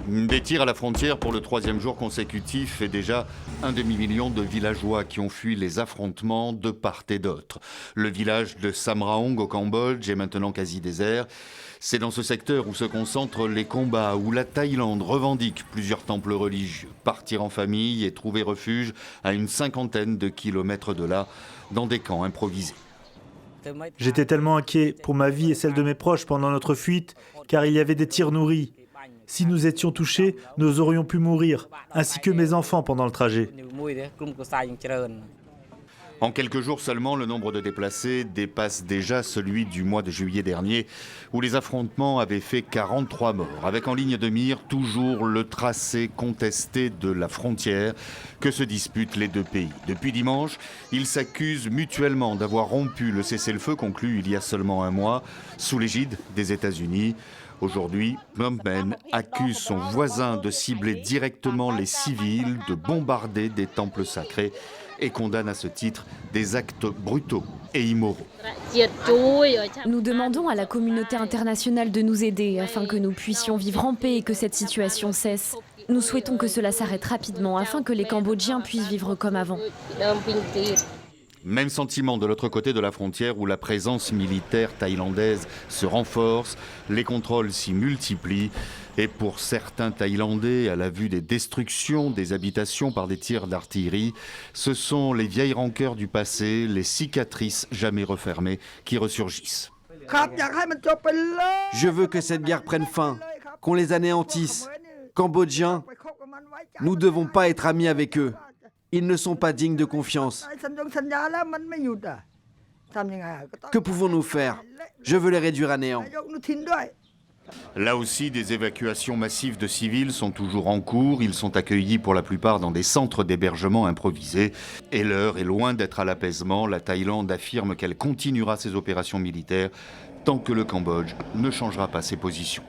Des tirs à la frontière pour le troisième jour consécutif et déjà un demi-million de villageois qui ont fui les affrontements de part et d'autre. Le village de Samraong au Cambodge est maintenant quasi désert. C'est dans ce secteur où se concentrent les combats, où la Thaïlande revendique plusieurs temples religieux. Partir en famille et trouver refuge à une 50aine de kilomètres de là, dans des camps improvisés. J'étais tellement inquiet pour ma vie et celle de mes proches pendant notre fuite, car il y avait des tirs nourris. Si nous étions touchés, nous aurions pu mourir, ainsi que mes enfants pendant le trajet. En quelques jours seulement, le nombre de déplacés dépasse déjà celui du mois de juillet dernier, où les affrontements avaient fait 43 morts, avec en ligne de mire toujours le tracé contesté de la frontière que se disputent les deux pays. Depuis dimanche, ils s'accusent mutuellement d'avoir rompu le cessez-le-feu conclu il y a seulement un mois, sous l'égide des États-Unis. Aujourd'hui, Phnom Penh accuse son voisin de cibler directement les civils, de bombarder des temples sacrés et condamne à ce titre des actes brutaux et immoraux. Nous demandons à la communauté internationale de nous aider afin que nous puissions vivre en paix et que cette situation cesse. Nous souhaitons que cela s'arrête rapidement afin que les Cambodgiens puissent vivre comme avant. Même sentiment de l'autre côté de la frontière où la présence militaire thaïlandaise se renforce, les contrôles s'y multiplient et pour certains Thaïlandais, à la vue des destructions des habitations par des tirs d'artillerie, ce sont les vieilles rancœurs du passé, les cicatrices jamais refermées qui ressurgissent. Je veux que cette guerre prenne fin, qu'on les anéantisse. Cambodgiens, nous ne devons pas être amis avec eux. Ils ne sont pas dignes de confiance. Que pouvons-nous faire? Je veux les réduire à néant. Là aussi, des évacuations massives de civils sont toujours en cours. Ils sont accueillis pour la plupart dans des centres d'hébergement improvisés. Et l'heure est loin d'être à l'apaisement. La Thaïlande affirme qu'elle continuera ses opérations militaires tant que le Cambodge ne changera pas ses positions.